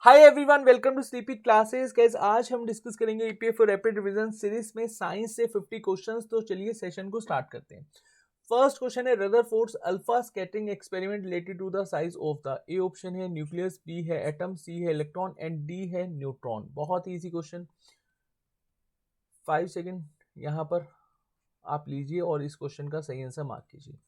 Hi everyone, welcome to Sleepy Classes. Guys, आज हम discuss करेंगे ईपीएफ और रैपिड रिवीजन सीरीज में साइंस से 50 क्वेश्चंस। तो चलिए सेशन को स्टार्ट करते हैं। फर्स्ट क्वेश्चन है Rutherford's alpha scattering experiment related to the size of the. A option है न्यूक्लियस, बी है एटम, सी है इलेक्ट्रॉन एंड डी है न्यूट्रॉन। बहुत ही इजी क्वेश्चन। 5 सेकेंड यहाँ पर आप लीजिए और इस क्वेश्चन का सही आंसर मार्क कीजिए।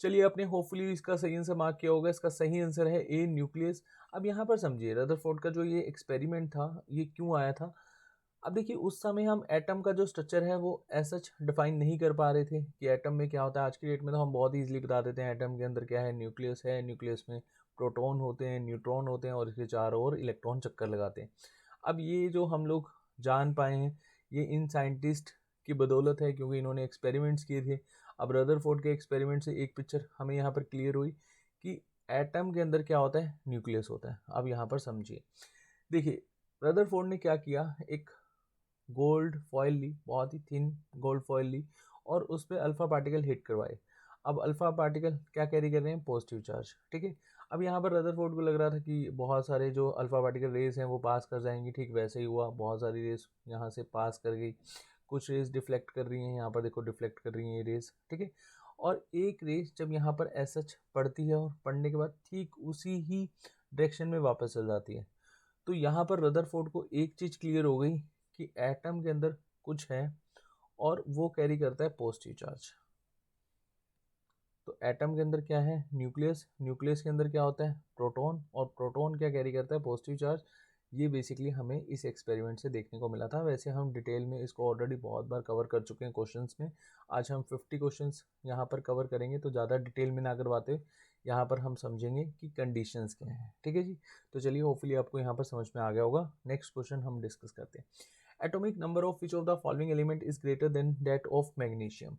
चलिए, आपने होपफुली इसका सही आंसर मार्क किया होगा। इसका सही आंसर है ए न्यूक्लियस। अब यहाँ पर समझिए रदरफोर्ड का जो ये एक्सपेरिमेंट था ये क्यों आया था। अब देखिए, उस समय हम एटम का जो स्ट्रक्चर है वो ऐसा डिफाइन नहीं कर पा रहे थे कि एटम में क्या होता है। आज की डेट में तो हम बहुत ईजिली बता देते हैं एटम के अंदर क्या है। न्यूक्लियस है, न्यूक्लियस में प्रोटॉन होते हैं, न्यूट्रॉन होते हैं और इसके चारों ओर इलेक्ट्रॉन चक्कर लगाते हैं। अब ये जो हम लोग जान पाए हैं ये इन साइंटिस्ट की बदौलत है, क्योंकि इन्होंने एक्सपेरिमेंट्स किए थे। अब रदरफोर्ड के एक्सपेरिमेंट से एक पिक्चर हमें यहाँ पर क्लियर हुई कि एटम के अंदर क्या होता है, न्यूक्लियस होता है। अब यहाँ पर समझिए, देखिए रदरफोर्ड ने क्या किया, एक गोल्ड फॉयल ली, बहुत ही थिन गोल्ड फॉयल ली और उस पर अल्फा पार्टिकल हिट करवाए। अब अल्फा पार्टिकल क्या कैरी कर रहे हैं, पॉजिटिव चार्ज। ठीक है। अब यहाँ पर रदरफोर्ड को लग रहा था कि बहुत सारे जो अल्फा पार्टिकल रेस हैं वो पास कर जाएंगी। ठीक वैसे ही हुआ, बहुत सारी रेस यहाँ से पास कर गई। कुछ रेस डिफ्लेक्ट कर रही हैं, यहाँ पर देखो डिफ्लेक्ट कर रही हैं ये रेस। ठीक है। और एक रेस जब यहाँ पर एस एच पड़ती है और पढ़ने के बाद ठीक उसी ही डायरेक्शन में वापस चल जाती है। तो यहाँ पर रदरफोर्ड को एक चीज़ क्लियर हो गई कि एटम के अंदर कुछ है और वो कैरी करता है पॉजिटिव चार्ज। तो एटम के अंदर क्या है, न्यूक्लियस। न्यूक्लियस के अंदर क्या होता है, प्रोटॉन। और प्रोटॉन क्या कैरी करता है, पॉजिटिव चार्ज। ये बेसिकली हमें इस एक्सपेरिमेंट से देखने को मिला था। वैसे हम डिटेल में इसको ऑलरेडी बहुत बार कवर कर चुके हैं क्वेश्चंस में। आज हम 50 क्वेश्चंस यहाँ पर कवर करेंगे, तो ज़्यादा डिटेल में ना करवाते यहाँ पर हम समझेंगे कि कंडीशंस क्या हैं। ठीक है जी। तो चलिए, होपफुली आपको यहाँ पर समझ में आ गया होगा। नेक्स्ट क्वेश्चन हम डिस्कस करते हैं। Atomic number of which of the following element is greater than that of magnesium.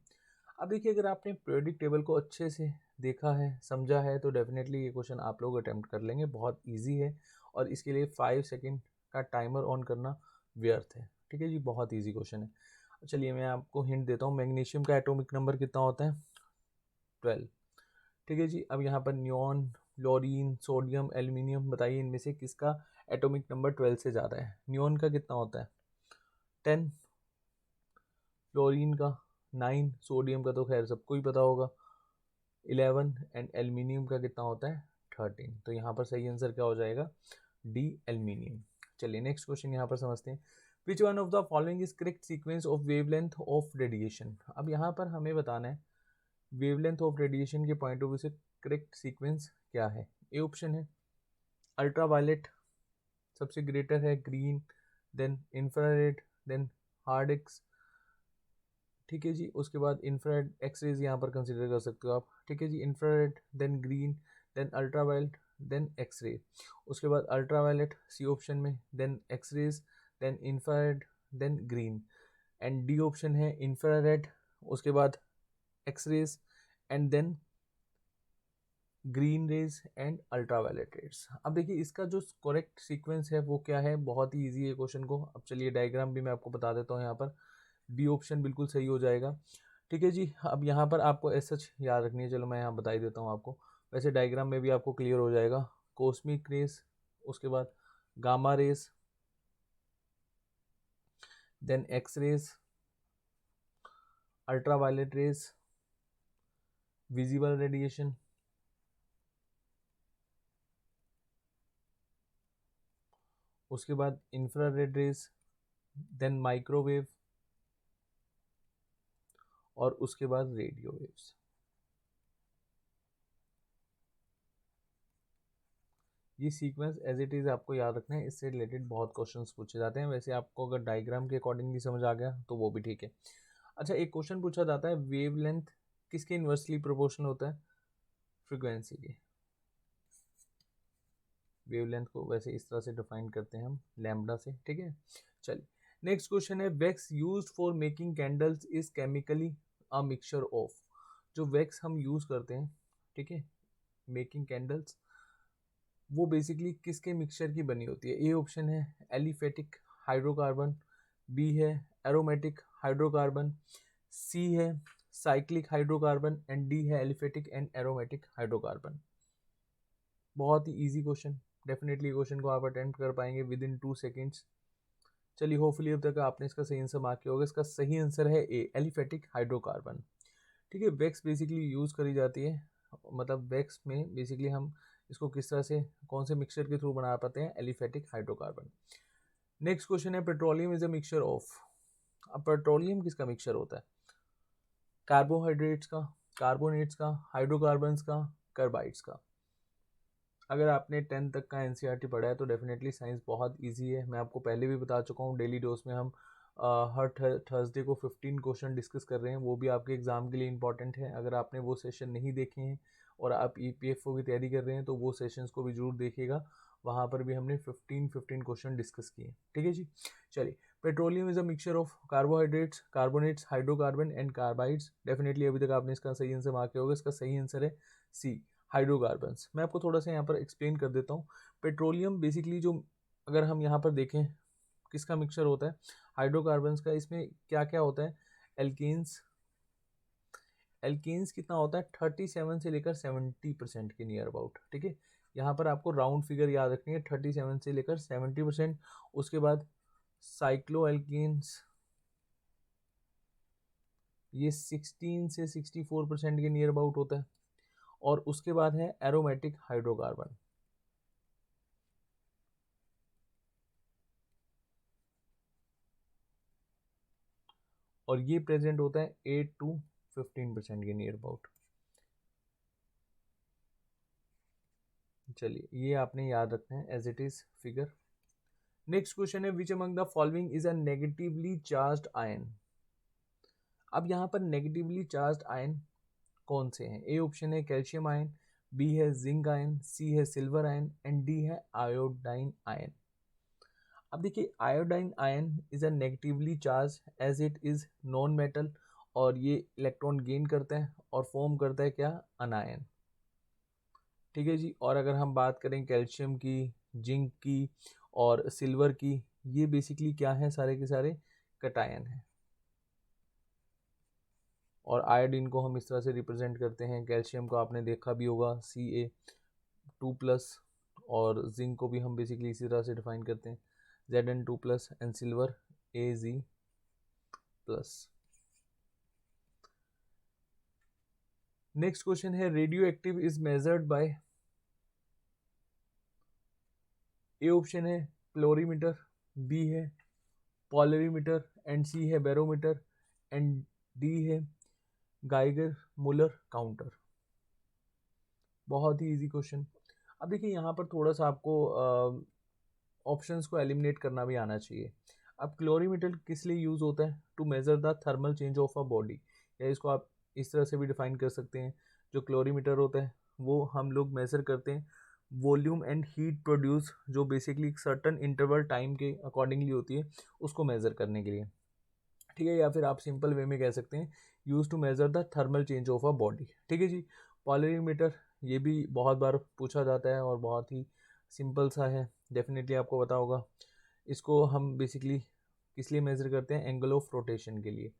अब देखिए, अगर आपने पीरियोडिक टेबल को अच्छे से देखा है, समझा है, तो डेफिनेटली ये क्वेश्चन आप लोग अटेम्प्ट कर लेंगे। बहुत इजी है और इसके लिए 5 सेकेंड का टाइमर ऑन करना व्यर्थ है। ठीक है जी, बहुत इजी क्वेश्चन है। चलिए मैं आपको हिंट देता हूँ। मैग्नीशियम का एटॉमिक नंबर कितना होता है, 12। ठीक है जी। अब यहाँ पर नियॉन, फ्लोरीन, सोडियम, एल्यूमिनियम, बताइए इनमें से किसका एटॉमिक नंबर 12 से ज़्यादा है। नियॉन का कितना होता है, 10। फ्लोरीन का 9। सोडियम का तो खैर सबको ही पता होगा, 11। एंड एल्यूमिनियम का कितना होता है, 13। तो यहाँ पर सही आंसर क्या हो जाएगा, डी एल्यूमिनियम। चलिए नेक्स्ट क्वेश्चन यहाँ पर समझते हैं। Which one of the following is correct sequence of wavelength of radiation. अब यहाँ पर हमें बताना है वेवलेंथ ऑफ रेडिएशन के पॉइंट ऑफ व्यू से करेक्ट सीक्वेंस क्या है। ए ऑप्शन है अल्ट्रावायलेट, सबसे ग्रेटर है green, then infrared, then hard X. ठीक है जी। उसके बाद इंफ्रारेड, एक्सरेज यहाँ पर कंसिडर कर सकते हो आप। ठीक है जी। Infrared, then green, then ultraviolet, then x-ray. उसके बाद अल्ट्रावायलेट सी ऑप्शन में, then x-rays, then infrared, then green. And D option है इंफ्रारेड, उसके बाद x-rays and then green rays and ultraviolet rays. अब देखिए इसका जो करेक्ट सीक्वेंस है वो क्या है, बहुत ही ईजी है क्वेश्चन को। अब चलिए डायग्राम भी मैं आपको बता देता हूँ। यहाँ पर बी ऑप्शन बिल्कुल सही हो जाएगा। ठीक है जी। अब यहाँ पर आपको एस सच याद रखनी है। चलो मैं यहाँ बता ही देता हूँ आपको। वैसे डायग्राम में भी आपको क्लियर हो जाएगा। कॉस्मिक रेस, उसके बाद gamma rays, then X rays, ultraviolet rays, visible radiation, उसके बाद इंफ्रारेड रेस, देन माइक्रोवेव और उसके बाद रेडियो वेव्स। ये सीक्वेंस एज इट इज़ आपको याद रखना है। इससे रिलेटेड बहुत क्वेश्चंस पूछे जाते हैं। वैसे आपको अगर डायग्राम के अकॉर्डिंगली समझ आ गया तो वो भी ठीक है। अच्छा, एक क्वेश्चन पूछा जाता है वेवलेंथ किसके इन्वर्सली प्रोपोर्शनल होता है, फ्रीक्वेंसी के। वेवलेंथ को वैसे इस तरह से डिफाइन करते हैं हम लैम्बडा से। ठीक है। चलिए नेक्स्ट क्वेश्चन है wax used for making candles is chemically a mixture of. जो वैक्स हम यूज़ करते हैं, ठीक है, मेकिंग कैंडल्स, वो बेसिकली किसके मिक्सचर की बनी होती है। ए ऑप्शन है एलिफेटिक हाइड्रोकार्बन, बी है एरोमेटिक हाइड्रोकार्बन, सी है साइक्लिक हाइड्रोकार्बन एंड डी है एलिफेटिक एंड एरोमेटिक हाइड्रोकार्बन। बहुत ही इजी क्वेश्चन। डेफिनेटली क्वेश्चन को आप अटेम्प्ट कर पाएंगे विद इन 2 सेकेंड्स। चलिए होपफुली अब तक आपने इसका सही आंसर मार्क किया होगा। इसका सही आंसर है ए, एलिफेटिक हाइड्रोकार्बन। ठीक है, वैक्स बेसिकली यूज़ करी जाती है, मतलब वैक्स में बेसिकली हम इसको किस तरह से कौन से मिक्सचर के थ्रू बना पाते हैं, एलिफेटिक हाइड्रोकार्बन। नेक्स्ट क्वेश्चन है petroleum is a mixture of. अब पेट्रोलियम किसका मिक्सचर होता है, कार्बोहाइड्रेट्स का, कार्बोनेट्स का, हाइड्रोकार्बन्स का, कार्बाइड्स का। अगर आपने 10th तक का एनसीईआरटी पढ़ा है तो डेफिनेटली साइंस बहुत इजी है। मैं आपको पहले भी बता चुका हूँ, डेली डोज में हम हर थर्सडे को 15 क्वेश्चन डिस्कस कर रहे हैं, वो भी आपके एग्ज़ाम के लिए इंपॉर्टेंट है। अगर आपने वो सेशन नहीं देखे हैं और आप ईपीएफओ की तैयारी कर रहे हैं तो वो सेशंस को भी जरूर देखिएगा, वहाँ पर भी हमने 15 क्वेश्चन डिस्कस किए। ठीक है जी, चलिए। Petroleum is a mixture of carbohydrates, carbonates, hydrocarbon and carbides. Definitely अभी तक आपने इसका सही आंसर मार्क किया होगा। इसका सही आंसर है सी, हाइड्रोकार्बन्स। मैं आपको थोड़ा सा यहाँ पर एक्सप्लेन कर देता हूँ। पेट्रोलियम बेसिकली जो, अगर हम यहाँ पर देखें किसका मिक्सचर होता है, हाइड्रोकार्बन्स का। इसमें क्या क्या होता है, एल्केन्स, एल्केन्स कितना होता है 37 से लेकर 70% के नियर अबाउट। ठीक है, यहाँ पर आपको राउंड फिगर याद रखनी है, 37 से लेकर 70%। उसके बाद साइक्लो एल्केन्स, ये 16 से 64% के नियर अबाउट होता है। और उसके बाद है एरोमेटिक हाइड्रोकार्बन, और ये प्रेजेंट होता है 8 to 15% के नियर अबाउट। चलिए, ये आपने याद रखना है as it is figure. Next question है which among the following is a negatively charged ion. अब यहाँ पर नेगेटिवली चार्ज्ड आयन कौन से हैं? ए ऑप्शन है कैल्शियम आयन, बी है जिंक आयन, सी है सिल्वर आयन एंड डी है आयोडाइन आयन। अब देखिए, iodine ion is a negatively charge as it is non metal, और ये इलेक्ट्रॉन गेन करता है और फॉर्म करता है क्या, अनायन। ठीक है जी। और अगर हम बात करें कैल्शियम की, जिंक की और सिल्वर की, ये बेसिकली क्या है, सारे के सारे कटायन है। और आयोडीन को हम इस तरह से रिप्रेजेंट करते हैं, कैल्शियम को आपने देखा भी होगा Ca2+, और जिंक को भी हम बेसिकली इसी तरह से डिफाइन करते हैं Zn2+, and silver Az+। Next question है radioactive is measured by. A option है क्लोरीमीटर, बी है पॉलरीमीटर एंड सी है बैरोमीटर एंड डी है गाइगर मुलर काउंटर। बहुत ही इजी क्वेश्चन। अब देखिए, यहाँ पर थोड़ा सा आपको ऑप्शंस को एलिमिनेट करना भी आना चाहिए। अब क्लोरीमीटर किस लिए यूज़ होता है, to measure the thermal change of a body, या इसको आप इस तरह से भी डिफाइन कर सकते हैं, जो क्लोरीमीटर होता है वो हम लोग मेजर करते हैं वॉल्यूम एंड हीट प्रोड्यूस, जो बेसिकली एक सर्टन इंटरवल टाइम के अकॉर्डिंगली होती है, उसको मेजर करने के लिए। ठीक है, या फिर आप सिंपल वे में कह सकते हैं use to measure the thermal change of a body. ठीक है जी। पॉलरीमीटर, ये भी बहुत बार पूछा जाता है और बहुत ही सिंपल सा है, डेफिनेटली आपको पता होगा। इसको हम बेसिकली किस लिए मेजर करते हैं, एंगल ऑफ रोटेशन के लिए।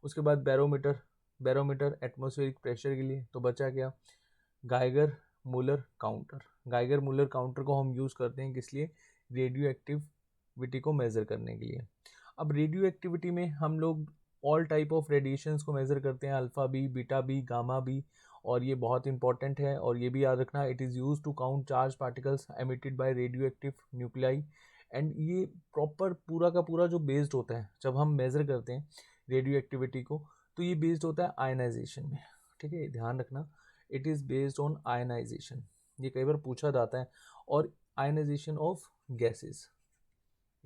उसके बाद बैरोमीटर, बैरोमीटर एटमॉस्फेरिक प्रेशर के लिए। तो बचा क्या, Geiger Muller counter. Geiger Muller counter को हम यूज़ करते हैं किस लिए, रेडियो एक्टिविटी को मेज़र करने के लिए। अब रेडियो एक्टिविटी में हम लोग ऑल टाइप ऑफ रेडिएशंस को मेज़र करते हैं, अल्फ़ा बी, बीटा बी, गामा बी, और ये बहुत इंपॉर्टेंट है। और ये भी याद रखना, it is use to count charge particles emitted by radio active nuclei. And ये प्रॉपर पूरा का पूरा जो बेस्ड होता है, जब हम मेज़र करते हैं रेडियो एक्टिविटी को, तो ये बेस्ड होता है आयनाइजेशन में। ठीक है, ध्यान रखना, it is based on ionisation, ये कई बार पूछा जाता है। और आयनाइजेशन ऑफ गैसेस,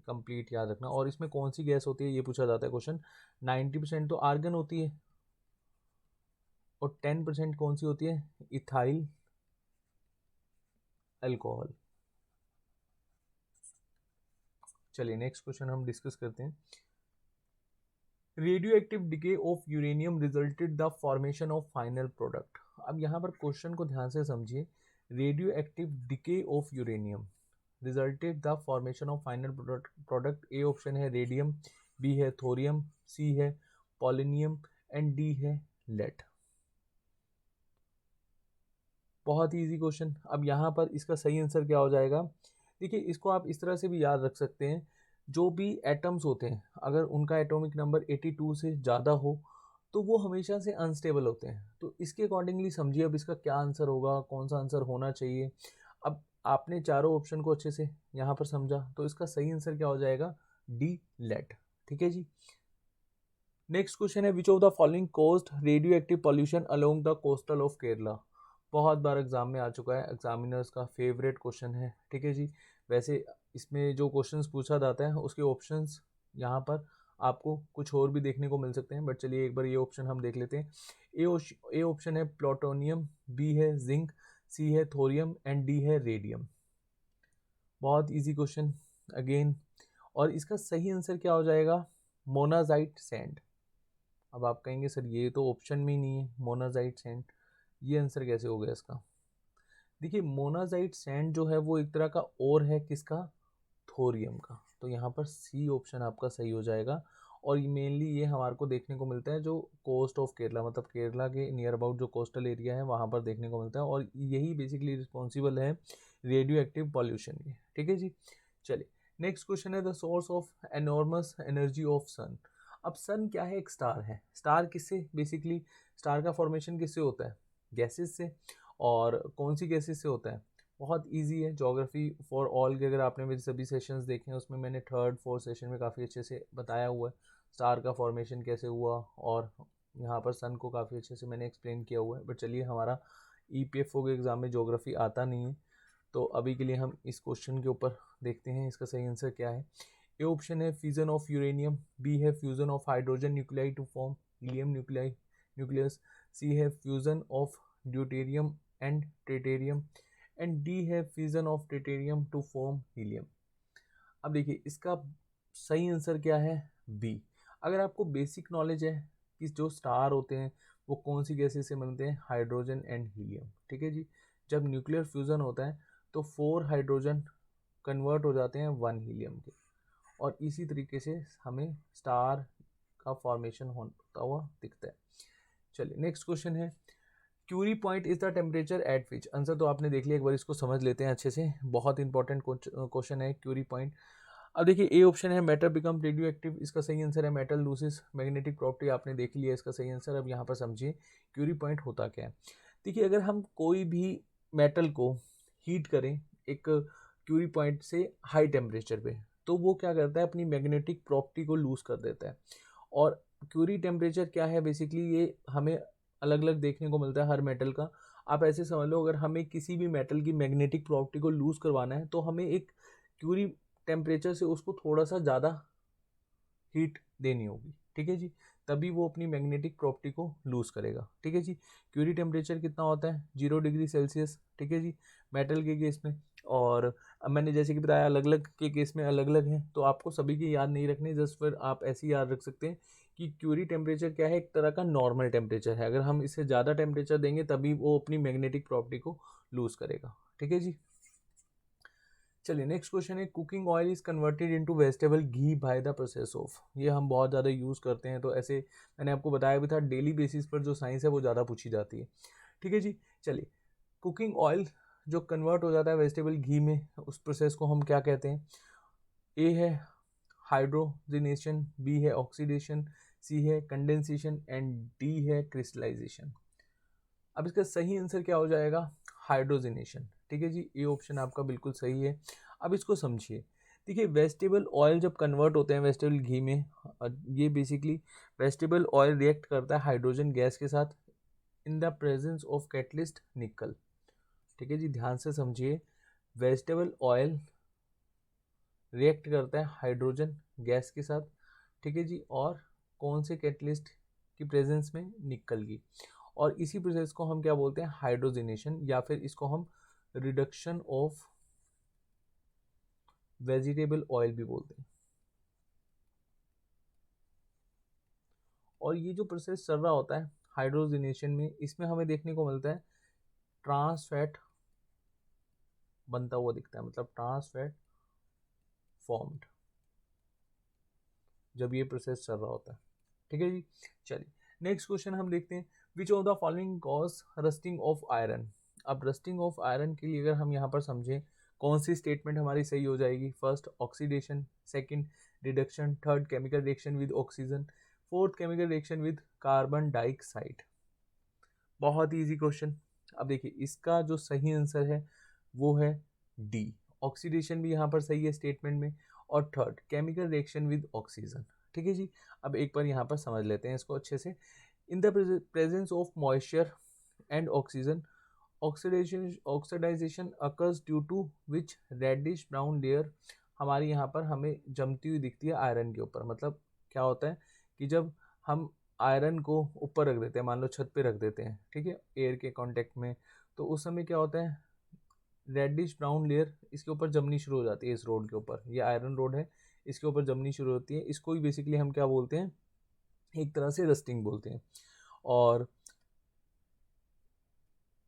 कंप्लीट याद रखना। और इसमें कौन सी गैस होती है ये पूछा जाता है क्वेश्चन। 90% तो आर्गन होती है, और 10% कौन सी होती है, इथाइल अल्कोहल। चलिए, नेक्स्ट क्वेश्चन हम डिस्कस करते हैं। Radio active decay of uranium resulted the formation of final product. अब यहाँ पर क्वेश्चन को ध्यान से समझिए। Radio active decay of uranium resulted the formation of final product. A option है रेडियम, बी है थोरियम, सी है पोलोनियम एंड डी है लेड। बहुत ही ईजी क्वेश्चन। अब यहाँ पर इसका सही आंसर क्या हो जाएगा? देखिए, इसको आप इस तरह से भी याद रख सकते हैं, जो भी एटम्स होते हैं अगर उनका एटॉमिक नंबर 82 से ज़्यादा हो तो वो हमेशा से अनस्टेबल होते हैं। तो इसके अकॉर्डिंगली समझिए अब इसका क्या आंसर होगा, कौन सा आंसर होना चाहिए। अब आपने चारों ऑप्शन को अच्छे से यहाँ पर समझा, तो इसका सही आंसर क्या हो जाएगा? D, lead. ठीक है जी। नेक्स्ट क्वेश्चन है, which of the following coast radio active pollution along the coastal of Kerala. बहुत बार एग्जाम में आ चुका है, एग्जामिनर्स का फेवरेट क्वेश्चन है। ठीक है जी। वैसे इसमें जो क्वेश्चंस पूछा जाता है उसके ऑप्शंस यहाँ पर आपको कुछ और भी देखने को मिल सकते हैं, बट चलिए एक बार ये ऑप्शन हम देख लेते हैं। ए ऑप्शन है प्लूटोनियम, बी है जिंक, सी है थोरियम एंड डी है रेडियम। बहुत इजी क्वेश्चन अगेन। और इसका सही आंसर क्या हो जाएगा? Monazite sand. अब आप कहेंगे सर ये तो ऑप्शन में ही नहीं है मोनाजाइट सैंड, ये आंसर कैसे हो गया इसका? देखिए, मोनाजाइट सैंड जो है वो एक तरह का और है किसका? थोरियम का। तो यहाँ पर सी ऑप्शन आपका सही हो जाएगा। और मेनली ये हमारे को देखने को मिलता है जो कोस्ट ऑफ केरला, मतलब केरला के नियर अबाउट जो कोस्टल एरिया है वहाँ पर देखने को मिलता है, और यही बेसिकली रिस्पॉन्सिबल है रेडियो एक्टिव पॉल्यूशन के। ठीक है जी। चलिए नेक्स्ट क्वेश्चन है, the source of enormous energy of sun. अब सन क्या है? एक स्टार है। स्टार किससे बेसिकली, स्टार का फॉर्मेशन किससे होता है? गैसेस से। और कौन सी गैसेस से होता है? बहुत इजी है, ज्योग्राफी फॉर ऑल के अगर आपने मेरे सभी सेशंस देखे हैं उसमें मैंने थर्ड फोर्थ सेशन में काफ़ी अच्छे से बताया हुआ है स्टार का फॉर्मेशन कैसे हुआ, और यहाँ पर सन को काफ़ी अच्छे से मैंने एक्सप्लेन किया हुआ है। बट चलिए, हमारा ईपीएफओ के एग्ज़ाम में ज्योग्राफी आता नहीं है, तो अभी के लिए हम इस क्वेश्चन के ऊपर देखते हैं इसका सही आंसर क्या है। ए ऑप्शन है फ्यूजन ऑफ यूरेनियम, बी है fusion of hydrogen nuclei to form helium nucleus, C है fusion of deuterium and tritium and D है fusion of tritium to form helium. अब देखिए इसका सही आंसर क्या है? बी। अगर आपको बेसिक नॉलेज है कि जो स्टार होते हैं वो कौन सी गैसेस से बनते हैं, हाइड्रोजन एंड हीलियम। ठीक है जी। जब न्यूक्लियर फ्यूजन होता है तो 4 हाइड्रोजन कन्वर्ट हो जाते हैं 1 हीलियम के, और इसी तरीके से हमें स्टार का फॉर्मेशन होता हुआ दिखता है। चलिए नेक्स्ट क्वेश्चन है, Curie point is the temperature at which. Answer तो आपने देख लिया, एक बार इसको समझ लेते हैं अच्छे से, बहुत इंपॉर्टेंट क्वेश्चन है क्यूरी पॉइंट। अब देखिए, ए ऑप्शन है मैटर बिकम रेडियो एक्टिव, इसका सही आंसर है मेटल लूसेस मैग्नेटिक प्रॉपर्टी, आपने देख लिया इसका सही आंसर। अब यहाँ पर समझिए क्यूरी पॉइंट होता क्या है। देखिए, अगर हम कोई भी मेटल को हीट करें एक क्यूरी पॉइंट से हाई टेम्परेचर पे, तो वो क्या करता है, अपनी मैग्नेटिक प्रॉपर्टी को लूज कर देता है। और क्यूरी टेम्परेचर क्या है बेसिकली, ये हमें अलग अलग देखने को मिलता है हर मेटल का। आप ऐसे समझ लो, अगर हमें किसी भी मेटल की मैग्नेटिक प्रॉपर्टी को लूज करवाना है तो हमें एक क्यूरी टेम्परेचर से उसको थोड़ा सा ज़्यादा हीट देनी होगी। ठीक है जी, तभी वो अपनी मैग्नेटिक प्रॉपर्टी को लूज करेगा। ठीक है जी। क्यूरी टेम्परेचर कितना होता है? 0 डिग्री सेल्सियस। ठीक है जी, मेटल के केस में। और अब मैंने जैसे कि बताया अलग अलग के केस में अलग अलग हैं, तो आपको सभी की याद नहीं रखनी, जस्ट फिर आप ऐसे ही याद रख सकते हैं कि क्यूरी टेम्परेचर क्या है, एक तरह का नॉर्मल टेम्परेचर है। अगर हम इससे ज़्यादा टेम्परेचर देंगे तभी वो अपनी मैग्नेटिक प्रॉपर्टी को लूज करेगा। ठीक है जी। चलिए नेक्स्ट क्वेश्चन है, cooking oil is converted into vegetable ghee by the process of. ये हम बहुत ज़्यादा यूज़ करते हैं, तो ऐसे मैंने आपको बताया भी था डेली बेसिस पर जो साइंस है वो ज़्यादा पूछी जाती है। ठीक है जी। चलिए, कुकिंग ऑयल जो कन्वर्ट हो जाता है वेजिटेबल घी में, उस प्रोसेस को हम क्या कहते हैं? ए है हाइड्रोजिनेशन, बी है ऑक्सीडेशन, सी है कंडेंसेशन एंड डी है क्रिस्टलाइजेशन। अब इसका सही आंसर क्या हो जाएगा? हाइड्रोजिनेशन। ठीक है जी, ये ऑप्शन आपका बिल्कुल सही है। अब इसको समझिए, देखिए वेजिटेबल ऑयल जब कन्वर्ट होते हैं वेजिटेबल घी में, ये बेसिकली वेजिटेबल ऑयल रिएक्ट करता है हाइड्रोजन गैस के साथ इन द प्रेजेंस ऑफ कैटलिस्ट निकल। ठीक है जी, ध्यान से समझिए, वेजिटेबल ऑयल रिएक्ट करता है हाइड्रोजन गैस के साथ। ठीक है जी, और कौन से कैटलिस्ट की प्रेजेंस में? निकल की। और इसी प्रोसेस को हम क्या बोलते हैं? हाइड्रोजिनेशन, या फिर इसको हम रिडक्शन ऑफ वेजिटेबल ऑयल भी बोलते हैं। और ये जो प्रोसेस चल रहा होता है हाइड्रोजिनेशन में, इसमें हमें देखने को मिलता है ट्रांस फैट बनता हुआ दिखता है, मतलब ट्रांस फैट फॉर्म्ड जब ये प्रोसेस चल रहा होता है। ठीक है जी। चलिए नेक्स्ट क्वेश्चन हम देखते हैं, विच of the following cause rusting of iron. अब रस्टिंग ऑफ आयरन के लिए अगर हम यहाँ पर समझें कौन सी स्टेटमेंट हमारी सही हो जाएगी, first oxidation, second reduction, third chemical reaction with oxygen, fourth chemical reaction with carbon dioxide. बहुत इजी क्वेश्चन। अब देखिए इसका जो सही आंसर है वो है डी, ऑक्सीडेशन भी यहाँ पर सही है स्टेटमेंट में, और third chemical reaction with oxygen. ठीक है जी, अब एक बार यहाँ पर समझ लेते हैं इसको अच्छे से। In the presence of moisture and oxygen, oxidisation occurs due to which reddish brown layer हमारी यहाँ पर हमें जमती हुई दिखती है आयरन के ऊपर। मतलब क्या होता है कि जब हम आयरन को ऊपर रख देते हैं, मान लो छत पे रख देते हैं, ठीक है, एयर के कांटेक्ट में, तो उस समय क्या होता है, रेडिश ब्राउन लेयर इसके ऊपर जमनी शुरू हो जाती है। इस रोड के ऊपर, ये आयरन रोड है, इसके ऊपर जमनी शुरू होती है। इसको ही बेसिकली हम क्या बोलते हैं, एक तरह से रस्टिंग बोलते हैं। और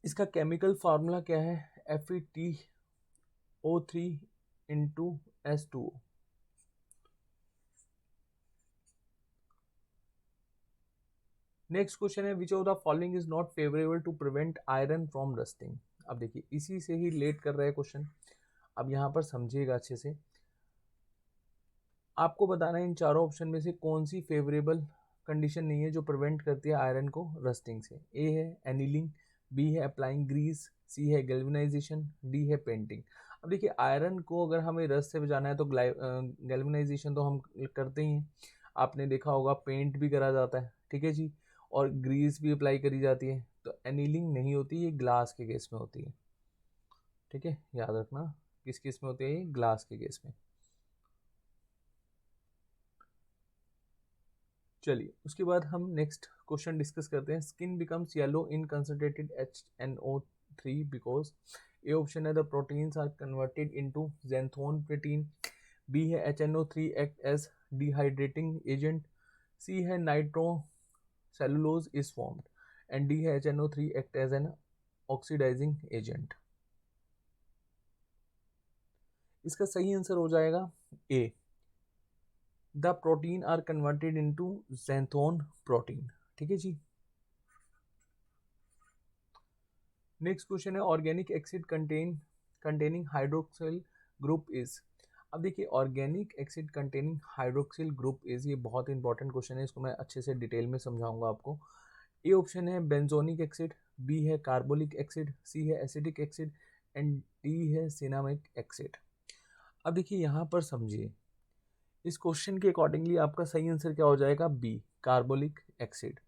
इसका केमिकल फार्मूला क्या है, FeTO3 into S2O। Next question है which of the following is not favourable to prevent iron from rusting. अब देखिए इसी से ही रिलेट कर रहा है क्वेश्चन। अब यहाँ पर समझिएगा अच्छे से, आपको बताना है इन चारों ऑप्शन में से कौन सी फेवरेबल कंडीशन नहीं है जो प्रिवेंट करती है आयरन को रस्टिंग से। ए है एनीलिंग, बी है अप्लाइंग ग्रीस, सी है गैल्वेनाइजेशन, डी है पेंटिंग। अब देखिए आयरन को अगर हमें रस्ट से बचाना है तो गैल्वेनाइजेशन तो हम करते ही हैं, आपने देखा होगा पेंट भी करा जाता है, ठीक है जी, और ग्रीस भी अप्लाई करी जाती है। तो एनीलिंग नहीं होती, ये ग्लास के केस में होती है। ठीक है, याद रखना किस केस में होती है, ये ग्लास के केस में। चलिए उसके बाद हम नेक्स्ट क्वेश्चन डिस्कस करते हैं। Skin becomes yellow in concentrated HNO3 because A option है the proteins are converted into xanthoprotein, B है HNO3 act as dehydrating agent, C है nitrocellulose is formed, and D है HNO3 act as an oxidizing agent. इसका सही answer हो जाएगा A, the protein are converted into xanthoprotein. ठीक है जी। नेक्स्ट क्वेश्चन है organic acid containing hydroxyl group is. अब देखिए organic acid containing hydroxyl group is, ये बहुत इंपॉर्टेंट क्वेश्चन है, इसको मैं अच्छे से डिटेल में समझाऊंगा आपको। ए ऑप्शन है बेंजोनिक एसिड, बी है कार्बोलिक एसिड, सी है एसिटिक एसिड, एंड डी है सिनामिक एसिड। अब देखिए यहाँ पर समझिए, इस क्वेश्चन के अकॉर्डिंगली आपका सही आंसर क्या हो जाएगा, बी कार्बोलिक एसिड।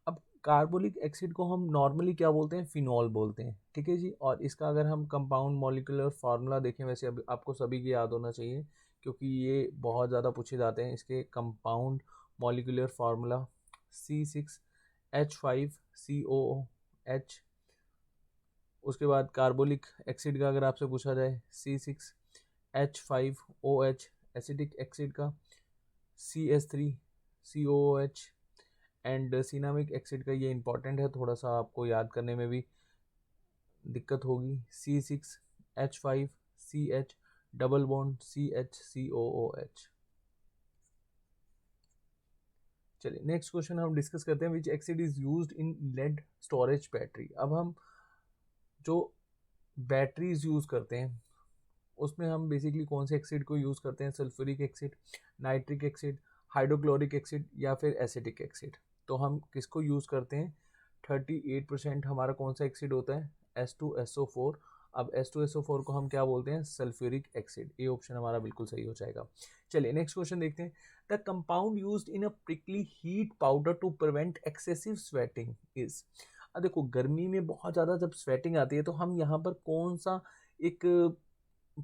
अब कार्बोलिक एसिड को हम नॉर्मली क्या बोलते हैं, फिनॉल बोलते हैं। ठीक है जी, और इसका अगर हम कंपाउंड मॉलिक्यूलर फार्मूला देखें, वैसे अभी आपको सभी की याद होना चाहिए क्योंकि ये बहुत ज़्यादा पूछे जाते हैं। इसके कंपाउंड मॉलिक्यूलर फार्मूला C6H5COOH, उसके बाद कार्बोलिक एसिड का अगर आपसे पूछा जाए C6H5OH, एसिटिक एसिड का CH3COOH, एंड सिनामिक एसिड का, ये इंपॉर्टेंट है, थोड़ा सा आपको याद करने में भी दिक्कत होगी, C6H5CH डबल बॉन्ड CHCOOH। चलिए नेक्स्ट क्वेश्चन हम डिस्कस करते हैं, which acid is used in lead storage battery. अब हम जो बैटरीज यूज करते हैं उसमें हम बेसिकली कौन से एसिड को यूज करते हैं, sulphuric acid, nitric acid, hydrochloric acid या फिर एसिटिक एसिड। तो हम किसको यूज करते हैं, 38% हमारा कौन सा एसिड होता है, H2SO4। अब H2SO4 को हम क्या बोलते हैं, सल्फ्यूरिक एसिड। ये ऑप्शन हमारा बिल्कुल सही हो जाएगा। चलिए नेक्स्ट क्वेश्चन देखते हैं। The compound used in a prickly heat powder to prevent excessive sweating is. अब देखो गर्मी में बहुत ज़्यादा जब स्वेटिंग आती है तो हम यहाँ पर कौन सा एक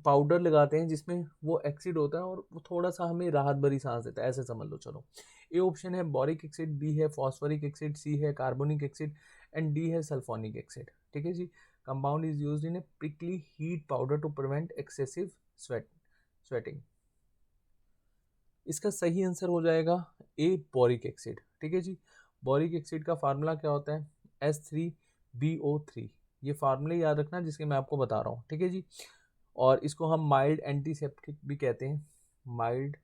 पाउडर लगाते हैं जिसमें वो एसिड होता है और वो थोड़ा सा हमें राहत भरी सांस देता है, ऐसे समझ लो। चलो ए ऑप्शन है बोरिक एसिड, बी है फॉस्फोरिक एसिड, सी है कार्बोनिक एसिड, एंड डी है सल्फोनिक एसिड। ठीक है जी। Compound is used in a prickly heat powder to prevent excessive sweating. इसका सही आंसर हो जाएगा ए, बोरिक एसिड। ठीक है जी। बोरिक एसिड का फार्मूला क्या होता है, H3BO3। ये फार्मूले याद रखना जिसके मैं आपको बता रहा हूँ। ठीक है जी। और इसको हम माइल्ड एंटीसेप्टिक भी कहते हैं, माइल्ड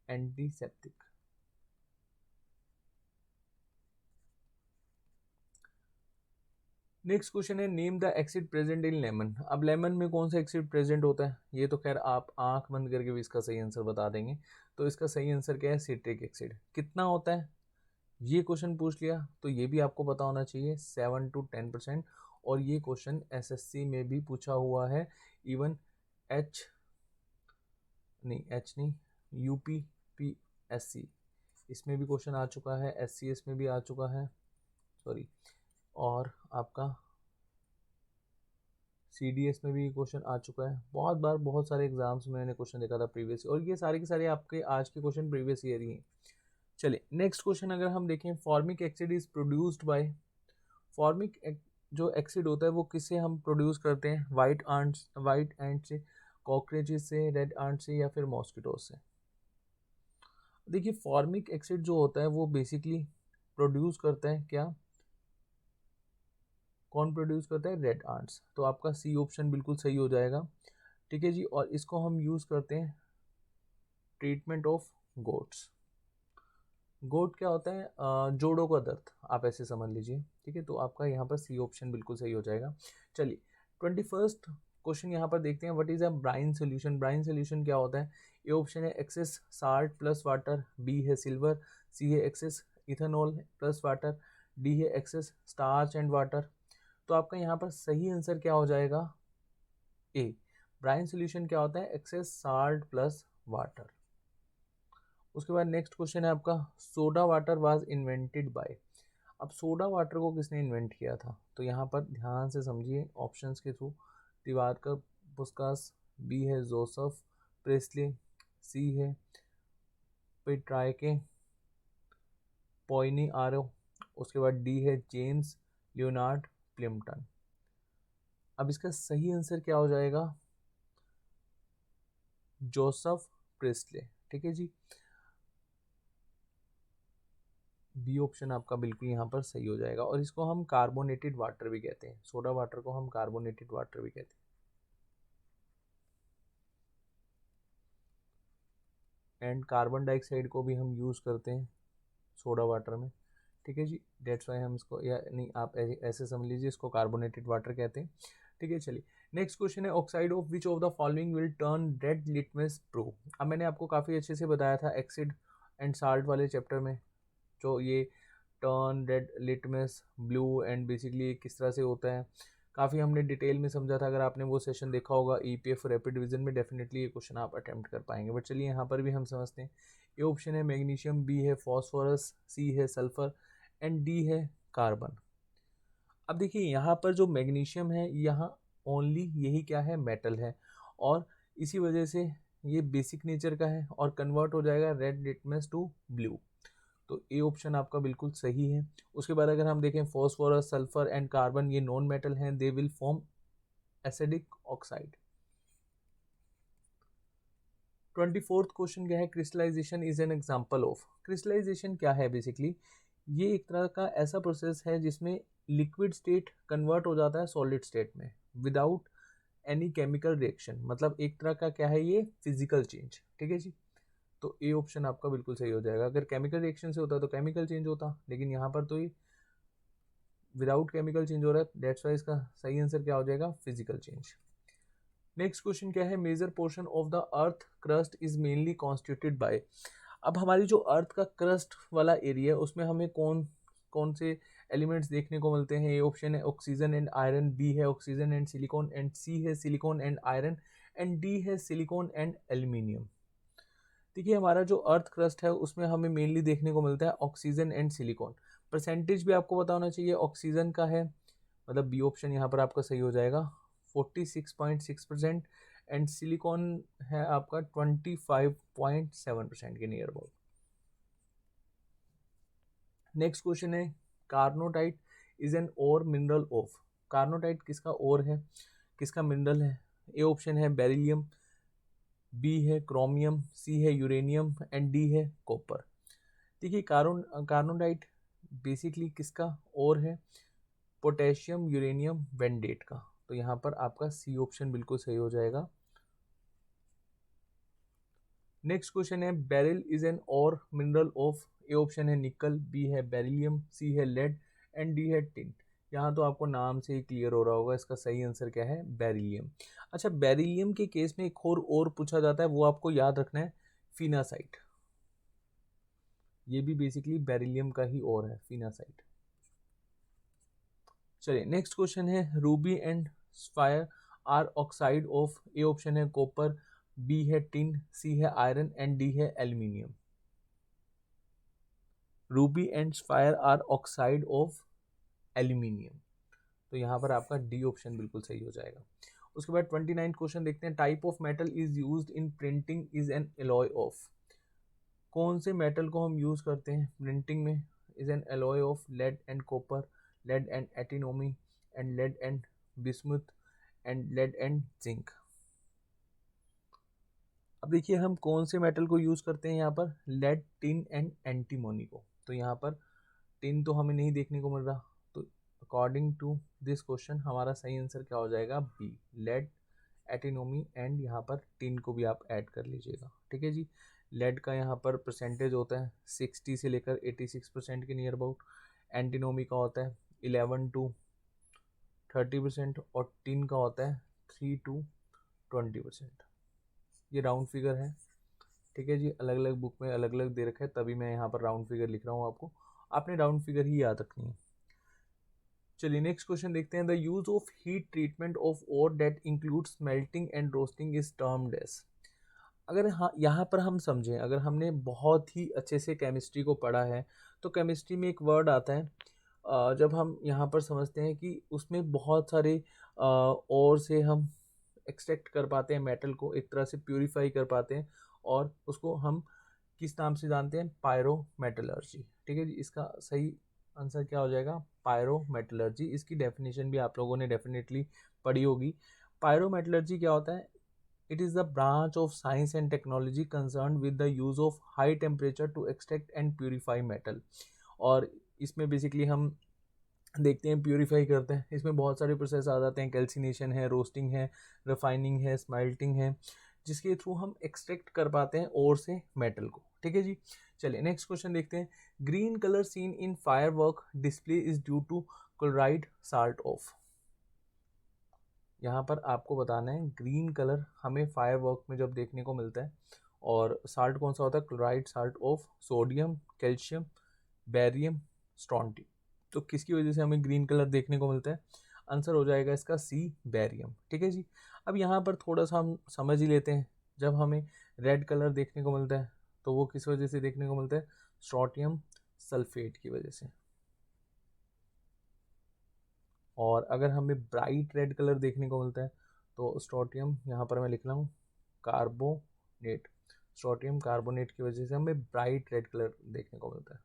एंटीसेप्टिक। नेक्स्ट क्वेश्चन है name the acid present in lemon. अब लेमन में कौन सा एसिड प्रेजेंट होता है, ये तो खैर आप आंख बंद करके भी इसका सही आंसर बता देंगे। तो इसका सही आंसर क्या है, सिट्रिक एसिड। कितना होता है, ये क्वेश्चन पूछ लिया तो ये भी आपको पता होना चाहिए, 7 to 10%। और ये क्वेश्चन एसएससी में भी पूछा हुआ है, इवन एच नहीं यूपीपीएससी इसमें भी क्वेश्चन आ चुका है, एससीएस में भी आ चुका है, सॉरी, और आपका सीडीएस में भी क्वेश्चन आ चुका है बहुत बार। बहुत सारे एग्जाम्स में मैंने क्वेश्चन देखा था प्रीवियस, और ये सारे के सारे आपके आज के क्वेश्चन प्रीवियस ईयर ही हैं। चलिए नेक्स्ट क्वेश्चन अगर हम देखें, formic acid is produced by, formic जो एसिड होता है वो किससे हम प्रोड्यूस करते हैं, वाइट एंट से, कॉकरोचेस से, रेड एंट से, या फिर मॉस्किटो से। देखिए फॉर्मिक एसिड जो होता है वो बेसिकली प्रोड्यूस करता है क्या, कौन प्रोड्यूस करता है, रेड एंट्स। तो आपका सी ऑप्शन बिल्कुल सही हो जाएगा, ठीक है जी। और इसको हम यूज़ करते हैं ट्रीटमेंट ऑफ गोट्स। गोट क्या होता है, जोड़ों का दर्द, आप ऐसे समझ लीजिए, ठीक है। तो आपका यहाँ पर सी ऑप्शन बिल्कुल सही हो जाएगा। चलिए 21st क्वेश्चन यहाँ पर देखते हैं, what is a brine solution. Brine solution क्या होता है, ए ऑप्शन है excess salt plus water, B है सिल्वर, सी है excess ethanol plus water, D है एक्सेस स्टार्च एंड वाटर। तो आपका यहाँ पर सही आंसर क्या हो जाएगा, ए। ब्राइन सोल्यूशन क्या होता है, एक्सेस साल्ट प्लस वाटर। उसके बाद नेक्स्ट क्वेश्चन है आपका, soda water was invented by. अब सोडा वाटर को किसने इन्वेंट किया था, तो यहाँ पर ध्यान से समझिए ऑप्शंस के थ्रू, दिवाकर पुस्कास, बी है जोसेफ प्रेस्ले, सी है पेट्राइके पॉइनी आरो, उसके बाद डी है जेम्स लियोनार्ड प्लिम्पटन। अब इसका सही आंसर क्या हो जाएगा, जोसेफ प्रेस्ले, ठीक है जी। बी ऑप्शन आपका बिल्कुल यहाँ पर सही हो जाएगा। और इसको हम कार्बोनेटेड वाटर भी कहते हैं, सोडा वाटर को हम कार्बोनेटेड वाटर भी कहते हैं, एंड कार्बन डाइऑक्साइड को भी हम यूज़ करते हैं सोडा वाटर में, ठीक है जी। डेट्स वाई हम इसको, या नहीं आप ऐसे समझ लीजिए, इसको कार्बोनेटेड वाटर कहते हैं, ठीक है। चलिए नेक्स्ट क्वेश्चन है, oxide of which of the following will turn red litmus proof. अब मैंने आपको काफ़ी अच्छे से बताया था एसिड एंड साल्ट वाले चैप्टर में, जो ये turn red litmus blue and basically किस तरह से होता है, काफ़ी हमने डिटेल में समझा था। अगर आपने वो सेशन देखा होगा ईपीएफ रैपिड डिवीजन में, डेफिनेटली ये क्वेश्चन आप अटेम्प्ट कर पाएंगे। बट चलिए यहाँ पर भी हम समझते हैं। ए ऑप्शन है मैग्नीशियम, बी है फॉस्फोरस, सी है सल्फर एंड डी है कार्बन। अब देखिए यहाँ पर जो मैग्नीशियम है, यहाँ ओनली यही क्या है, मेटल है, और इसी वजह से ये बेसिक नेचर का है और कन्वर्ट हो जाएगा रेड लिटमस टू ब्लू। तो ए ऑप्शन आपका बिल्कुल सही है। उसके बाद अगर हम देखें फॉस्फोरस, सल्फर एंड कार्बन, ये नॉन मेटल हैं, they will form acidic oxide. 24th question क्या है, crystallisation is an example of. Crystallisation क्या है, बेसिकली ये एक तरह का ऐसा प्रोसेस है जिसमें लिक्विड स्टेट कन्वर्ट हो जाता है सॉलिड स्टेट में विदाउट एनी केमिकल रिएक्शन, मतलब एक तरह का क्या है ये, फिजिकल चेंज, ठीक है जी। तो ए ऑप्शन आपका बिल्कुल सही हो जाएगा। अगर केमिकल रिएक्शन से होता तो केमिकल चेंज होता, लेकिन यहाँ पर तो ये विदाउट केमिकल चेंज हो रहा है, डेट्स वाई इसका सही आंसर क्या हो जाएगा, फिजिकल चेंज। नेक्स्ट क्वेश्चन क्या है, major portion of the earth crust is mainly constituted by. अब हमारी जो अर्थ का क्रस्ट वाला एरिया है उसमें हमें कौन कौन से एलिमेंट्स देखने को मिलते हैं। ए ऑप्शन है ऑक्सीजन एंड आयरन, बी है oxygen and silicon and C है silicon and iron and D है सिलिकॉन एंड एल्यूमिनियम। देखिए हमारा जो अर्थ क्रस्ट है उसमें हमें मेनली देखने को मिलता है ऑक्सीजन एंड सिलिकॉन। परसेंटेज भी आपको पता होना चाहिए, ऑक्सीजन का है, मतलब बी ऑप्शन यहाँ पर आपका सही हो जाएगा 46.6% एंड सिलिकॉन है आपका 25.7% के नियर अबाउट। नेक्स्ट क्वेश्चन है, carnotite is an ore mineral of. Carnotite किसका ओर है, किसका मिनरल है। ए ऑप्शन है बेरिलियम, बी है क्रोमियम, सी है यूरेनियम एंड डी है कॉपर। देखिए कार्नोटाइट बेसिकली किसका ओर है, पोटेशियम यूरेनियम वेंडेट का। तो यहाँ पर आपका सी ऑप्शन बिल्कुल सही हो जाएगा। नेक्स्ट क्वेश्चन है, बेरिल इज एन और मिनरल ऑफ। ए ऑप्शन है निकल, बी है बेरिलियम, सी है लेड एंड डी है टिन। यहाँ तो आपको नाम से ही क्लियर हो रहा होगा, इसका सही आंसर क्या है, बेरिलियम। अच्छा, बेरिलियम के केस में एक और पूछा जाता है, वो आपको याद रखना है, फिनासाइट। ये भी बेसिकली बेरिलियम का ही और है, फिनासाइट। चलिए नेक्स्ट क्वेश्चन है, ruby and sapphire are oxide of, A option है कॉपर, बी है टिन, सी है आयरन एंड डी है aluminium. Ruby and sapphire are oxide of aluminium, तो यहाँ पर आपका डी ऑप्शन बिल्कुल सही हो जाएगा। उसके बाद 29 क्वेश्चन देखते हैं, type of metal is used in printing is an alloy of, कौन से मेटल को हम यूज करते हैं प्रिंटिंग में, is an alloy of lead and copper, lead and antimony and lead and bismuth and lead and zinc. अब देखिए हम कौन से मेटल को यूज करते हैं यहाँ पर, लेड, टिन एंड एंटीमोनी को, तो यहाँ पर टिन तो हमें नहीं देखने को मिल रहा, तो अकॉर्डिंग टू दिस क्वेश्चन हमारा सही आंसर क्या हो जाएगा, बी, लेड, एटीनोमी एंड यहाँ पर टिन को भी आप ऐड कर लीजिएगा। ठीक है जी, लेड का यहाँ पर परसेंटेज होता है 60 से लेकर 86% के नियर अबाउट, एंटीनोमी का होता है 11 to 30% और टिन का होता है 3 to 20%। ये राउंड फिगर है, ठीक है जी, अलग अलग बुक में अलग अलग दे रखा है, तभी मैं यहाँ पर राउंड फिगर लिख रहा हूँ, आपको आपने राउंड फिगर ही याद रखनी है। चलिए नेक्स्ट क्वेश्चन देखते हैं, the use of heat treatment of ore that includes melting and roasting is termed as. अगर हाँ यहाँ पर हम समझें, अगर हमने बहुत ही अच्छे से केमिस्ट्री को पढ़ा है, तो केमिस्ट्री में एक वर्ड आता है, जब हम यहाँ पर समझते हैं कि उसमें बहुत सारे और से हम एक्सट्रैक्ट कर पाते हैं मेटल को, एक तरह से प्यूरिफाई कर पाते हैं, और उसको हम किस नाम से जानते हैं, पायरोमेटलर्जी। ठीक है जी, इसका सही आंसर क्या हो जाएगा, पायरोमेटलर्जी। इसकी डेफिनेशन भी आप लोगों ने डेफिनेटली पढ़ी होगी। पायरोमेटलर्जी क्या होता है, it is the branch of science and technology concern with the use of high temperature to extract and purify metal. और इसमें बेसिकली हम देखते हैं प्यूरिफाई करते हैं, इसमें बहुत सारे प्रोसेस आ जाते हैं, कैल्सिनेशन है, रोस्टिंग है, रिफाइनिंग है, स्मेल्टिंग है, जिसके थ्रू हम एक्सट्रैक्ट कर पाते हैं और से मेटल को। ठीक है जी, चलिए नेक्स्ट क्वेश्चन देखते हैं, green colour seen in fire work display is due to chloride salt of. यहाँ पर आपको बताना है ग्रीन कलर हमें फायर वर्क में जब देखने को मिलता है, और साल्ट कौन सा होता है, chloride salt of sodium, calcium, barium, strontium. तो किसकी वजह से हमें ग्रीन कलर देखने को मिलता है, आंसर हो जाएगा इसका सी, बेरियम। ठीक है जी, अब यहाँ पर थोड़ा सा हम समझ ही लेते हैं, जब हमें रेड कलर देखने को मिलता है तो वो किस वजह से देखने को मिलता है, स्ट्रॉटियम सल्फेट की वजह से। और अगर हमें ब्राइट रेड कलर देखने को मिलता है तो स्ट्रॉटियम, यहाँ पर मैं लिख रहा हूँ कार्बोनेट, स्ट्रॉटियम कार्बोनेट की वजह से हमें ब्राइट रेड कलर देखने को मिलता है।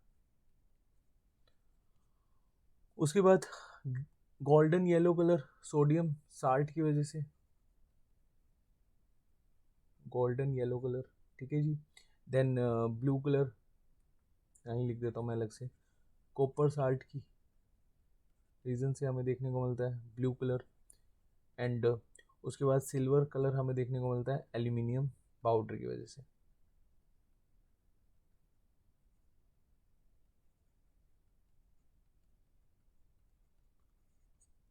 उसके बाद golden yellow colour sodium salt की वजह से, गोल्डन येलो कलर। ठीक है जी, देन ब्लू कलर यहीं लिख देता हूँ मैं अलग से, कॉपर साल्ट की रीजन से हमें देखने को मिलता है ब्लू कलर। एंड उसके बाद सिल्वर कलर हमें देखने को मिलता है एल्यूमिनियम पाउडर की वजह से।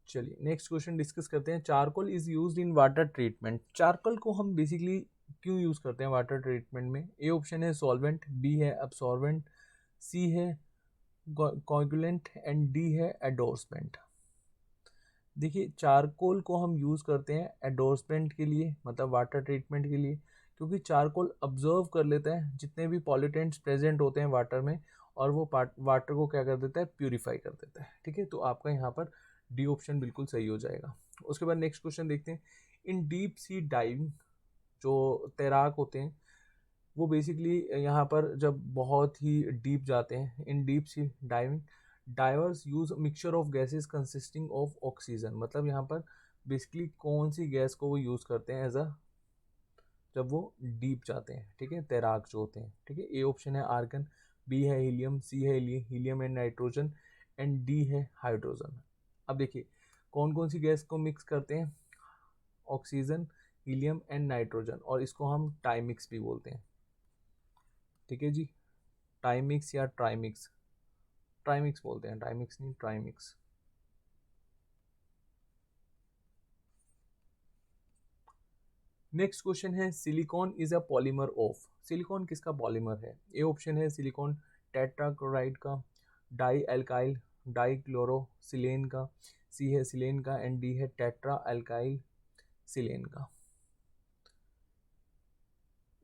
चलिए नेक्स्ट क्वेश्चन डिस्कस करते हैं, charcoal is used in water treatment. Charcoal को हम बेसिकली क्यों यूज करते हैं वाटर ट्रीटमेंट में, ए ऑप्शन है सॉल्वेंट, बी है अब्सॉर्बेंट, सी है कोएगुलेंट एंड डी है एडोर्समेंट। देखिए चारकोल को हम यूज़ करते हैं एडोर्समेंट के लिए, मतलब वाटर ट्रीटमेंट के लिए, क्योंकि चारकोल ऑब्जर्व कर लेता है जितने भी पॉल्यूटेंट्स प्रेजेंट होते हैं वाटर में, और वो वाटर को क्या कर देता है, प्यूरिफाई कर देता है। ठीक है, तो आपका यहाँ पर डी ऑप्शन बिल्कुल सही हो जाएगा। उसके बाद नेक्स्ट क्वेश्चन देखते हैं, इन डीप सी डाइविंग, जो तैराक होते हैं वो बेसिकली यहाँ पर जब बहुत ही डीप जाते हैं, इन deep sea diving diverse use mixture of gases consisting of oxygen, मतलब यहाँ पर बेसिकली कौन सी गैस को वो यूज़ करते हैं एज अ, जब वो डीप जाते हैं, ठीक है, तैराक जो होते हैं। ठीक है, ए ऑप्शन है आर्गन, बी है हीलियम, सी है helium and nitrogen and D है हाइड्रोजन। अब देखिए कौन कौन सी गैस को मिक्स करते हैं, ऑक्सीजन, हीलियम एंड नाइट्रोजन, और इसको हम टाइमिक्स भी बोलते हैं। ठीक है जी, टाइमिक्स या ट्राइमिक्स, ट्राइमिक्स बोलते हैं, टाइमिक्स नहीं ट्राइमिक्स। नेक्स्ट क्वेश्चन है silicon is a polymer of, silicon किसका पॉलीमर है? ए ऑप्शन है सिलिकॉन टेट्राक्लोराइड का, di alkyl di chloro silane का, सी है सिलेन का एंड डी है टेट्रा एल्काइल सिलेन का।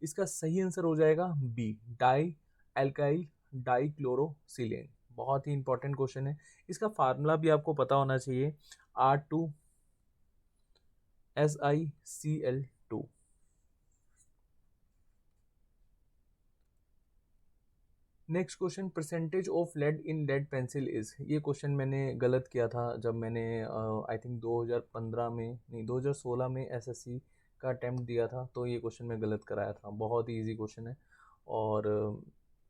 इसका सही आंसर हो जाएगा B, di alkyl di chloro silane. बहुत ही इंपॉर्टेंट क्वेश्चन है, इसका फार्मूला भी आपको पता होना चाहिए, R2SiCl2। Next question, percentage of lead in lead pencil is. ये क्वेश्चन मैंने गलत किया था जब मैंने आई थिंक 2015 में नहीं 2016 में एसएससी का अटैम्प्ट दिया था, तो ये क्वेश्चन मैं गलत कराया था। बहुत ही इजी क्वेश्चन है और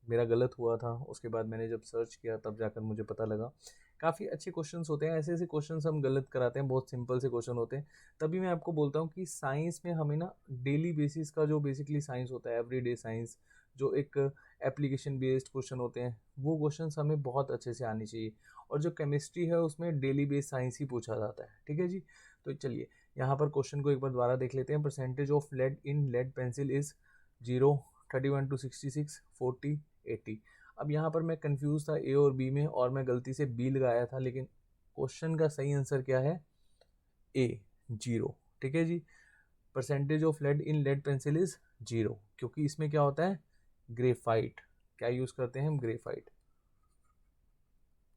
मेरा गलत हुआ था। उसके बाद मैंने जब सर्च किया तब जाकर मुझे पता लगा काफ़ी अच्छे क्वेश्चंस होते हैं, ऐसे ऐसे क्वेश्चंस हम गलत कराते हैं, बहुत सिंपल से क्वेश्चन होते हैं। तभी मैं आपको बोलता हूँ कि साइंस में हमें ना डेली बेसिस का जो बेसिकली साइंस होता है, एवरीडे साइंस, जो एक एप्लीकेशन बेस्ड क्वेश्चन होते हैं, वो क्वेश्चंस हमें बहुत अच्छे से आनी चाहिए। और जो केमिस्ट्री है उसमें डेली बेस्ड साइंस ही पूछा जाता है, ठीक है जी। तो चलिए यहाँ पर क्वेश्चन को एक बार दोबारा देख लेते हैं। Percentage of lead in lead pencil is 0, 31 to 66, 40, 80। अब यहाँ पर मैं कंफ्यूज था ए और बी में, और मैं गलती से बी लगाया था, लेकिन क्वेश्चन का सही आंसर क्या है? ए, 0, ठीक है जी। Percentage of lead in lead pencil is 0, क्योंकि इसमें क्या होता है? ग्रेफाइट। क्या यूज करते हैं हम? ग्रेफाइट,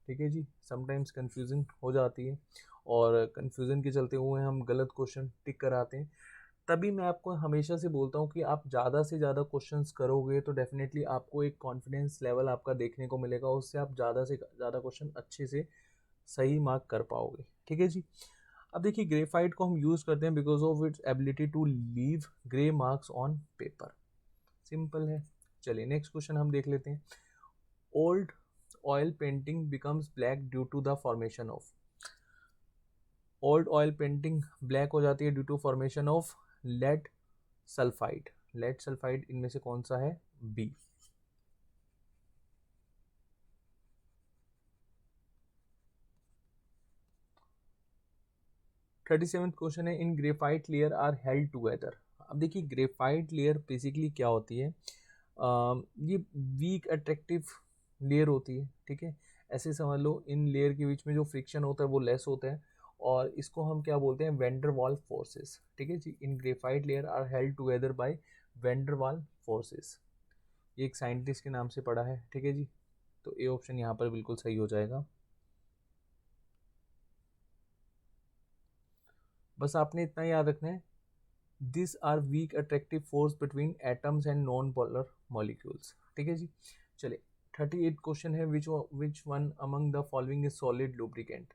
ठीक है जी। समटाइम्स कंफ्यूजन हो जाती है और कंफ्यूजन के चलते हुए हम गलत क्वेश्चन टिक कराते हैं। तभी मैं आपको हमेशा से बोलता हूँ कि आप ज़्यादा से ज़्यादा क्वेश्चंस करोगे तो डेफिनेटली आपको एक कॉन्फिडेंस लेवल आपका देखने को मिलेगा, उससे आप ज़्यादा से ज़्यादा क्वेश्चन अच्छे से सही मार्क कर पाओगे, ठीक है जी। अब देखिए ग्रेफाइट को हम यूज़ करते हैं because of its ability to leave grey marks on paper. Simple है। चलिए नेक्स्ट क्वेश्चन हम देख लेते हैं। Old oil painting becomes black due to the formation of. Old oil painting black हो जाती है due to formation of lead sulphide. Lead sulphide इनमें से कौन सा है? बी। थर्टी सेवेंथ क्वेश्चन है, in graphite layer are held together. अब देखिए ग्रेफाइट लेयर बेसिकली क्या होती है? ये वीक अट्रैक्टिव लेयर होती है, ठीक है। ऐसे समझ लो इन लेयर के बीच में जो फ्रिक्शन होता है वो लेस होता है, और इसको हम क्या बोलते हैं? वेंडरवाल फोर्सेस, ठीक है जी। In graphite layer are held together by van der Waals forces. ये एक साइंटिस्ट के नाम से पढ़ा है, ठीक है जी। तो ए ऑप्शन यहाँ पर बिल्कुल सही हो जाएगा। बस आपने इतना याद रखना है, this are weak attractive force between atoms and non polar molecules, ठीक है जी। चलिए 38 क्वेश्चन है, which one among the following is solid lubricant.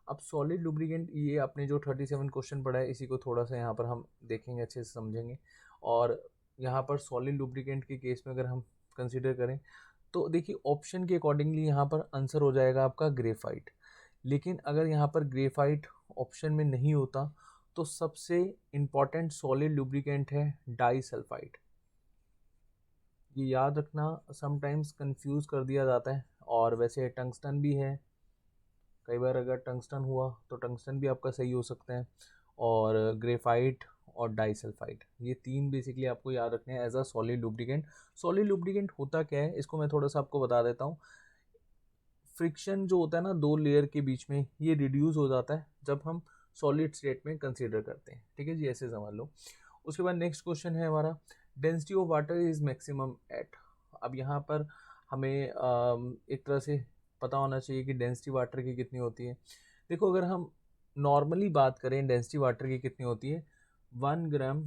अब सॉलिड लुब्रिकेंट, ये आपने जो 37 क्वेश्चन पढ़ा है इसी को थोड़ा सा यहाँ पर हम देखेंगे, अच्छे से समझेंगे। और यहाँ पर सॉलिड लुब्रिकेंट के केस में अगर हम कंसिडर करें तो देखिए ऑप्शन के अकॉर्डिंगली यहाँ पर आंसर हो जाएगा आपका ग्रेफाइट। लेकिन अगर यहाँ पर ग्रेफाइट ऑप्शन में नहीं होता तो सबसे इम्पॉर्टेंट सॉलिड लुब्रिकेंट है डाई सल्फाइड। ये याद रखना, समटाइम्स कंफ्यूज कर दिया जाता है। और वैसे टंगस्टन भी है, कई बार अगर टंगस्टन हुआ तो टंगस्टन भी आपका सही हो सकता है। और ग्रेफाइट और डाई सल्फाइड, ये तीन बेसिकली आपको याद रखने हैं as a solid lubricant. Solid lubricant होता क्या है इसको मैं थोड़ा सा आपको बता देता हूँ। फ्रिक्शन जो होता है ना दो लेयर के बीच में, ये रिड्यूस हो जाता है जब हम सॉलिड स्टेट में कंसीडर करते हैं, ठीक है जी। ऐसे समझ लो। उसके बाद नेक्स्ट क्वेश्चन है हमारा, density of water is maximum at. अब यहाँ पर हमें एक तरह से पता होना चाहिए कि डेंसिटी वाटर की कितनी होती है। देखो अगर हम नॉर्मली बात करें डेंसिटी वाटर की कितनी होती है, 1 ग्राम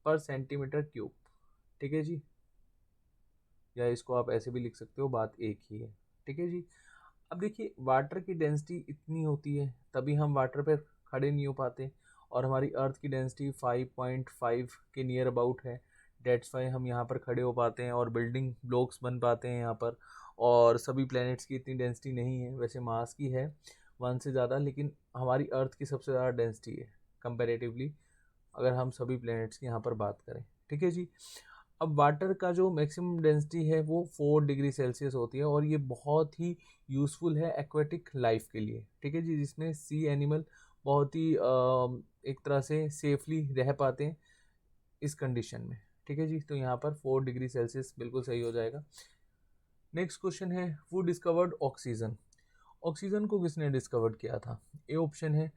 पर सेंटीमीटर क्यूब, ठीक है जी। या इसको आप ऐसे भी लिख सकते हो, बात एक ही है, ठीक है जी। अब देखिए वाटर की डेंसिटी इतनी होती है तभी हम वाटर पर खड़े नहीं हो पाते, और हमारी अर्थ की डेंसिटी 5.5 के नियर अबाउट है। डेट्स वाई हम यहाँ पर खड़े हो पाते हैं और बिल्डिंग ब्लॉक्स बन पाते हैं यहाँ पर। और सभी प्लैनेट्स की इतनी डेंसिटी नहीं है, वैसे मास की है 1 से ज़्यादा, लेकिन हमारी अर्थ की सबसे ज़्यादा डेंसिटी है कंपेरेटिवली, अगर हम सभी प्लैनेट्स की यहाँ पर बात करें, ठीक है जी। अब वाटर का जो मैक्सिमम डेंसिटी है वो 4 डिग्री सेल्सियस होती है, और ये बहुत ही यूज़फुल है एक्वेटिक लाइफ के लिए, ठीक है जी, जिसमें सी एनिमल बहुत ही एक तरह से सेफली रह पाते हैं इस कंडीशन में। ठीक है जी, तो यहाँ पर 4 डिग्री सेल्सियस बिल्कुल सही हो जाएगा। नेक्स्ट क्वेश्चन है, हु डिस्कवर्ड ऑक्सीजन? ऑक्सीजन को किसने डिस्कवर्ड किया था? ए ऑप्शन है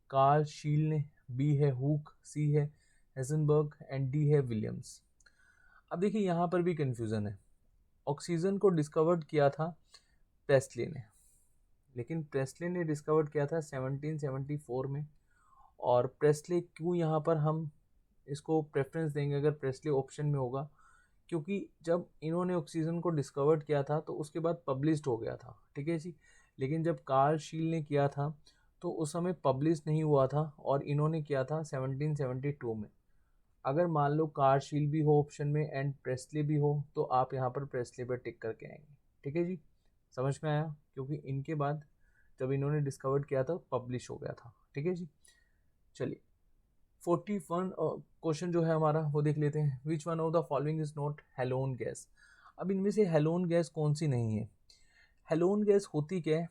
कार्ल शील ने, बी है हुक, सी है हेजनबर्ग एंड डी है विलियम्स। अब देखिए यहाँ पर भी कंफ्यूजन है। ऑक्सीजन को डिस्कवर्ड किया था प्रेस्टले ने, लेकिन प्रेस्टले ने डिस्कवर्ड किया था 1774 में। और प्रेस्टले क्यों यहाँ पर हम इसको प्रेफरेंस देंगे अगर प्रेस्टले ऑप्शन में होगा, क्योंकि जब इन्होंने ऑक्सीजन को डिस्कवर्ड किया था तो उसके बाद पब्लिश्ड हो गया था। ठीक है जी, लेकिन जब कार्ल शील ने किया था तो उस समय पब्लिश नहीं हुआ था और इन्होंने किया था 1772 में। अगर मान लो कार्ल शील भी हो ऑप्शन में एंड प्रेस्टले भी हो तो आप यहाँ पर प्रेस्टले पर टिक करके आएंगे। ठीक है जी, समझ में आया, क्योंकि इनके बाद जब इन्होंने डिस्कवर्ड किया था पब्लिश हो गया था। ठीक है जी, चलिए 41 क्वेश्चन जो है हमारा वो देख लेते हैं। Which one of the following is not halon gas? अब इनमें से हेलोन गैस कौन सी नहीं है? हेलोन गैस होती क्या है?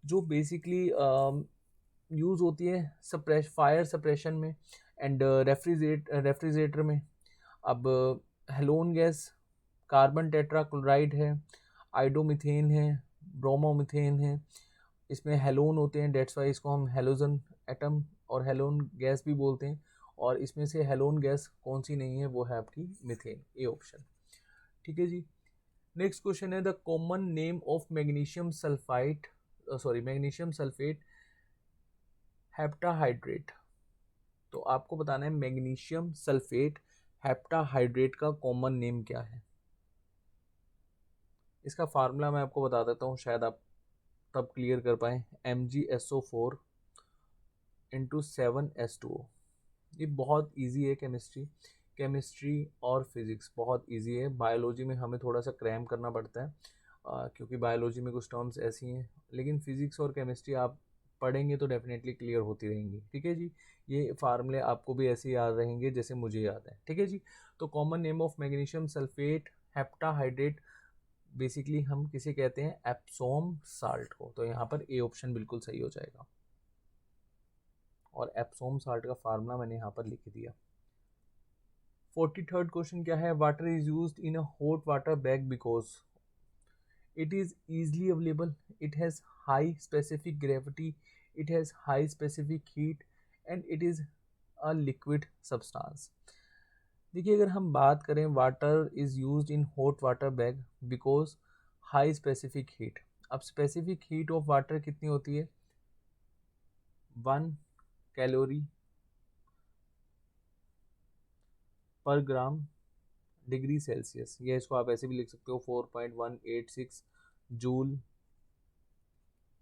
जो बेसिकली यूज़ होती है फायर सप्रेशन में एंड रेफ्रिजरेटर में। अब हेलोन गैस कार्बन टेट्राक्लोराइड है, आइडोमिथेन है, ब्रोमोमिथेन है, इसमें हेलोन होते हैं, डेट्स वाई इसको हम हेलोजन एटम और हेलोन गैस भी बोलते हैं। और इसमें से हेलोन गैस कौन सी नहीं है? वो है आपकी मीथेन, ए ऑप्शन। ठीक है जी, नेक्स्ट क्वेश्चन है the common name of magnesium sulphide magnesium sulphate heptahydrate. तो आपको बताना है मैग्नीशियम सल्फेट हेप्टाहाइड्रेट का कॉमन नेम क्या है। इसका फार्मूला मैं आपको बता देता हूँ, शायद आप तब क्लियर कर पाए। MgSO4 into 7S2O। ये बहुत इजी है, केमिस्ट्री और फिजिक्स बहुत इजी है। बायोलॉजी में हमें थोड़ा सा क्रैम करना पड़ता है क्योंकि बायोलॉजी में कुछ टर्म्स ऐसी हैं, लेकिन फिजिक्स और केमिस्ट्री आप पढ़ेंगे तो डेफिनेटली क्लियर होती रहेंगी। ठीक है जी, ये फार्मूले आपको भी ऐसे याद रहेंगे जैसे मुझे याद है। ठीक है जी, तो common name of magnesium sulphate heptahydrate basically हम किसे कहते हैं? एप्सोम साल्ट को। तो यहाँ पर ए ऑप्शन बिल्कुल सही हो जाएगा और एप्सोम साल्ट का फार्मूला मैंने यहाँ पर लिख दिया। 43rd क्वेश्चन क्या है? Water is used in a hot water bag because it is easily available, it has high specific gravity, it has high specific heat and it is a liquid substance। देखिए अगर हम बात करें water is used in hot water bag because high specific heat. अब specific heat of water कितनी होती है? 1 calorie पर ग्राम डिग्री सेल्सियस, या इसको आप ऐसे भी लिख सकते हो 4.186 जूल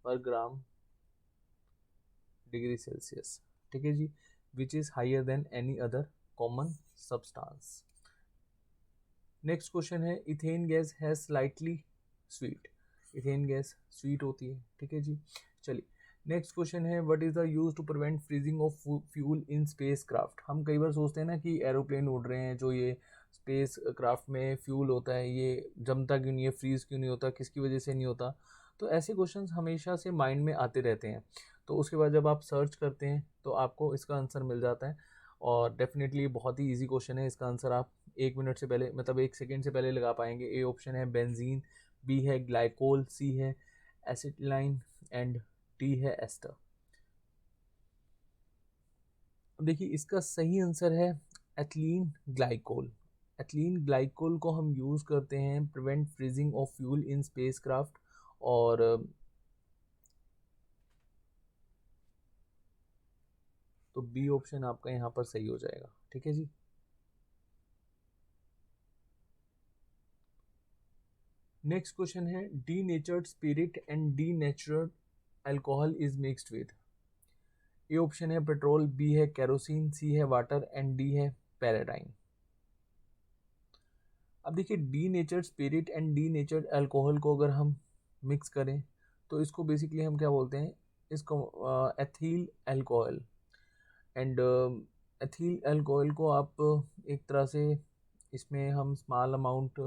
पर ग्राम डिग्री सेल्सियस। ठीक है जी, which is higher than any other common substance. Next question है इथेन गैस है slightly sweet. Ethane gas sweet होती है। ठीक है जी, चलिए नेक्स्ट क्वेश्चन है what is the use to prevent freezing of fuel in spacecraft. हम कई बार सोचते हैं ना कि एरोप्लेन उड़ रहे हैं, जो ये स्पेस क्राफ्ट में फ्यूल होता है ये जमता क्यों नहीं है, फ्रीज क्यों नहीं होता, किसकी वजह से नहीं होता? तो ऐसे क्वेश्चंस हमेशा से माइंड में आते रहते हैं। तो उसके बाद जब आप सर्च करते हैं तो आपको इसका आंसर मिल जाता है और डेफिनेटली बहुत ही इजी क्वेश्चन है। इसका आंसर आप 1 मिनट से पहले, मतलब 1 सेकेंड से पहले लगा पाएंगे। ए ऑप्शन है बेंजीन, बी है ग्लाइकोल, सी है एसिटिलाइन एंड डी है एस्टर। अब देखिए इसका सही आंसर है एथिलीन ग्लाइकोल। एथिलीन ग्लाइकोल को हम यूज़ करते हैं prevent freezing of fuel in space craft. और तो बी ऑप्शन आपका यहाँ पर सही हो जाएगा। ठीक है जी, नेक्स्ट क्वेश्चन है D नेचर्ड spirit and D natural alcohol is mixed with. A option है पेट्रोल, बी है केरोसिन, सी है वाटर एंड डी है पैराडाइन। अब देखिए D नेचर्ड spirit and D नेचर्ड alcohol को अगर हम मिक्स करें तो इसको बेसिकली हम क्या बोलते हैं? इसको ethyl alcohol. And ethyl alcohol को आप एक तरह से इसमें हम स्मॉल अमाउंट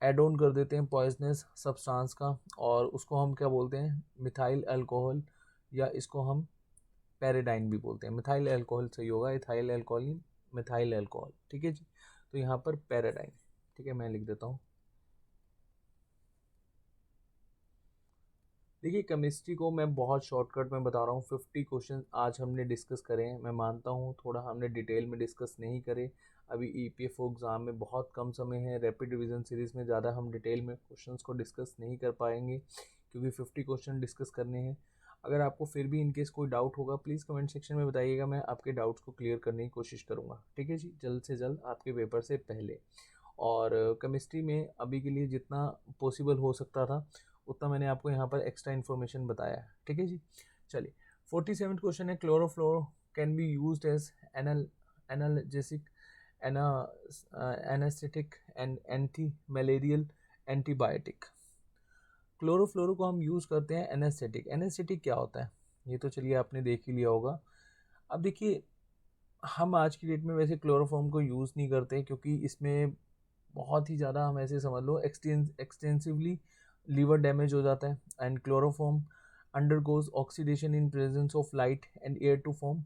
एड ऑन कर देते हैं पॉइजनस सब्सटेंस का, और उसको हम क्या बोलते हैं? मिथाइल अल्कोहल या इसको हम पैराडाइन भी बोलते हैं। मिथाइल अल्कोहल सही होगा, इथाइल अल्कोहल, मिथाइल अल्कोहल, ठीक है जी। तो यहाँ पर पैराडाइन, ठीक है, मैं लिख देता हूँ। देखिए केमिस्ट्री को मैं बहुत शॉर्टकट में बता रहा हूँ, 50 क्वेश्चन आज हमने डिस्कस करे हैं। मैं मानता हूँ थोड़ा हमने डिटेल में डिस्कस नहीं करे, अभी ईपीएफओ एग्ज़ाम में बहुत कम समय है, रैपिड रिवीजन सीरीज़ में ज़्यादा हम डिटेल में क्वेश्चंस को डिस्कस नहीं कर पाएंगे क्योंकि 50 क्वेश्चन डिस्कस करने हैं। अगर आपको फिर भी इनकेस कोई डाउट होगा प्लीज़ कमेंट सेक्शन में बताइएगा, मैं आपके डाउट्स को क्लियर करने की कोशिश करूँगा, ठीक है जी, जल्द से जल्द आपके पेपर से पहले। और केमिस्ट्री में अभी के लिए जितना पॉसिबल हो सकता था उतना मैंने आपको यहाँ पर एक्स्ट्रा इन्फॉर्मेशन बताया है, ठीक है जी। चलिए 47 क्वेश्चन है, chlorofluoro can be used as analgesic, anaesthetic and anti malarial antibiotic. Chlorofluoro को हम यूज़ करते हैं एनेस्थेटिक। एनेस्थेटिक क्या होता है ये तो चलिए आपने देख ही लिया होगा। अब देखिए हम आज की डेट में वैसे क्लोरोफॉर्म को यूज़ नहीं करते क्योंकि इसमें बहुत ही ज़्यादा, हम ऐसे समझ लो, एक्सटेंसिवली लीवर डैमेज हो जाता है। And chloroform undergoes oxidation in presence of light and air to form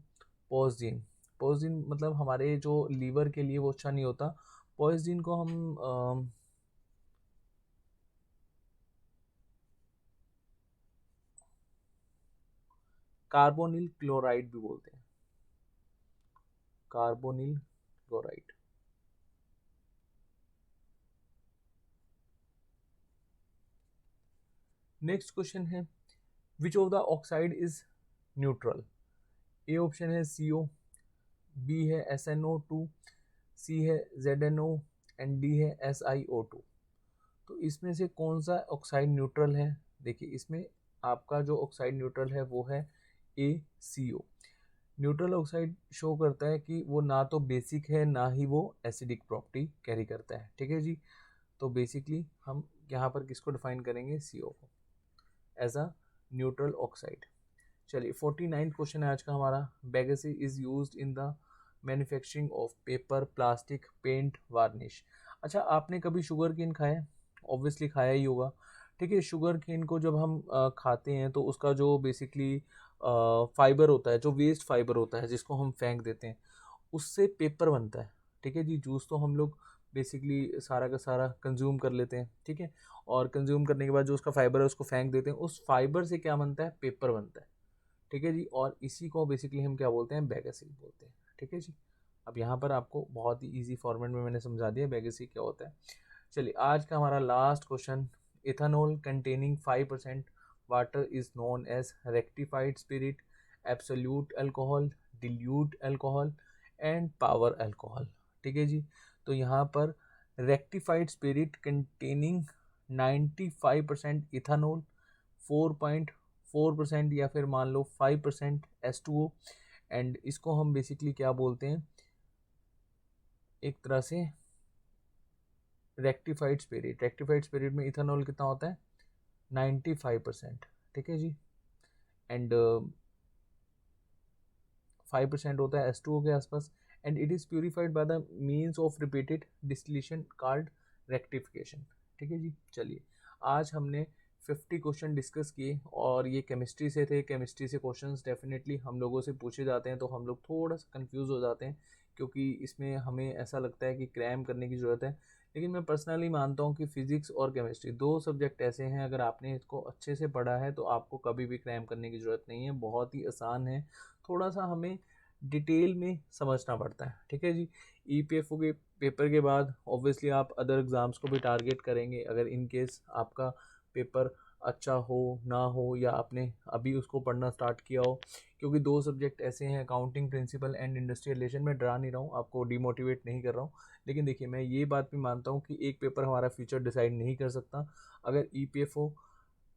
phosgene. Phosgene मतलब हमारे जो लीवर के लिए वो अच्छा नहीं होता। पॉजिन को हम कार्बोनिल क्लोराइड भी बोलते हैं, कार्बोनिल क्लोराइड। नेक्स्ट क्वेश्चन है which of the oxide is neutral. A option है CO, बी है SNO2, सी है ZNO एंड डी है SiO2। तो इसमें से कौन सा ऑक्साइड न्यूट्रल है? देखिए इसमें आपका जो ऑक्साइड न्यूट्रल है वो है ACO। न्यूट्रल ऑक्साइड शो करता है कि वो ना तो बेसिक है ना ही वो एसिडिक प्रॉपर्टी कैरी करता है, ठीक है जी। तो बेसिकली हम यहाँ पर किसको डिफाइन करेंगे? CO को एज अ न्यूट्रल ऑक्साइड। चलिए 49 क्वेश्चन है आज का हमारा। Bagasse is used in the manufacturing of paper, plastic, paint, varnish. अच्छा आपने कभी शुगर केन खाया है? ऑब्वियसली खाया ही होगा, ठीक है। शुगर केन को जब हम खाते हैं तो उसका जो बेसिकली फाइबर होता है, जो वेस्ट फाइबर होता है जिसको हम फेंक देते हैं, उससे पेपर बनता है, ठीक है जी। जूस तो हम लोग बेसिकली सारा का सारा कंज्यूम कर लेते हैं, ठीक है, और कंज्यूम करने के बाद जो उसका फाइबर है उसको फेंक देते हैं, उस फाइबर से क्या बनता है? पेपर बनता है, ठीक है जी। और इसी को बेसिकली हम क्या बोलते हैं? बेगेसी बोलते हैं, ठीक है जी। अब यहाँ पर आपको बहुत ही इजी फॉर्मेट में मैंने समझा दिया बेगेसी क्या होता है। चलिए आज का हमारा last question, ethanol containing 5% water is known as rectified spirit, absolute alcohol, dilute alcohol and power alcohol, ठीक है जी। तो यहाँ पर रेक्टिफाइड स्पिरिट कंटेनिंग 95% इथेनॉल, 4.4% या फिर मान लो 5% H2O, एंड इसको हम बेसिकली क्या बोलते हैं? एक तरह से रेक्टिफाइड स्पिरिट। रेक्टिफाइड स्पिरिट में इथेनॉल कितना होता है? 95%, ठीक है जी। एंड 5% होता है H2O के आसपास, and it is purified by the means of repeated distillation called rectification, ठीक है जी। चलिए आज हमने 50 क्वेश्चन डिस्कस किए और ये केमिस्ट्री से थे। केमिस्ट्री से क्वेश्चंस डेफिनेटली हम लोगों से पूछे जाते हैं तो हम लोग थोड़ा सा कंफ्यूज हो जाते हैं क्योंकि इसमें हमें ऐसा लगता है कि क्रैम करने की ज़रूरत है, लेकिन मैं पर्सनली मानता हूँ कि फिज़िक्स और केमिस्ट्री दो सब्जेक्ट ऐसे हैं, अगर आपने इसको अच्छे से पढ़ा है तो आपको कभी भी क्रैम करने की ज़रूरत नहीं है, बहुत ही आसान है। थोड़ा सा हमें डिटेल में समझना पड़ता है, ठीक है जी। ईपीएफओ के पेपर के बाद ऑब्वियसली आप अदर एग्ज़ाम्स को भी टारगेट करेंगे, अगर इन केस आपका पेपर अच्छा हो ना हो या आपने अभी उसको पढ़ना स्टार्ट किया हो, क्योंकि दो सब्जेक्ट ऐसे हैं, accounting principle and industrial relation. में डरा नहीं रहा हूँ, आपको डिमोटिवेट नहीं कर रहा हूँ, लेकिन देखिए मैं ये बात भी मानता हूँ कि एक पेपर हमारा फ्यूचर डिसाइड नहीं कर सकता। अगर ईपीएफओ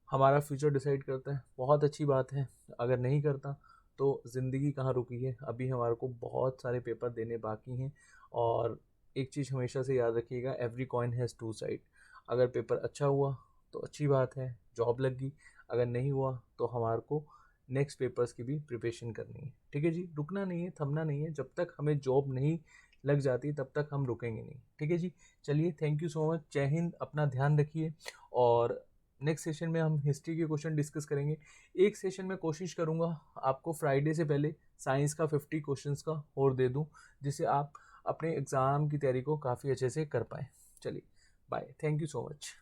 हमारा फ्यूचर डिसाइड करता है बहुत अच्छी बात है, अगर नहीं करता तो ज़िंदगी कहाँ रुकी है, अभी हमारे को बहुत सारे पेपर देने बाकी हैं। और एक चीज़ हमेशा से याद रखिएगा, every coin has two side. अगर पेपर अच्छा हुआ तो अच्छी बात है, जॉब लग गई, अगर नहीं हुआ तो हमारे को नेक्स्ट पेपर्स की भी प्रिपरेशन करनी है, ठीक है जी। रुकना नहीं है, थमना नहीं है, जब तक हमें जॉब नहीं लग जाती तब तक हम रुकेंगे नहीं, ठीक है जी। चलिए थैंक यू सो मच, जय हिंद, अपना ध्यान रखिए और नेक्स्ट सेशन में हम हिस्ट्री के क्वेश्चन डिस्कस करेंगे। एक सेशन में कोशिश करूँगा आपको फ्राइडे से पहले साइंस का 50 क्वेश्चंस का और दे दूँ, जिससे आप अपने एग्ज़ाम की तैयारी को काफ़ी अच्छे से कर पाएँ। चलिए bye, thank you so much.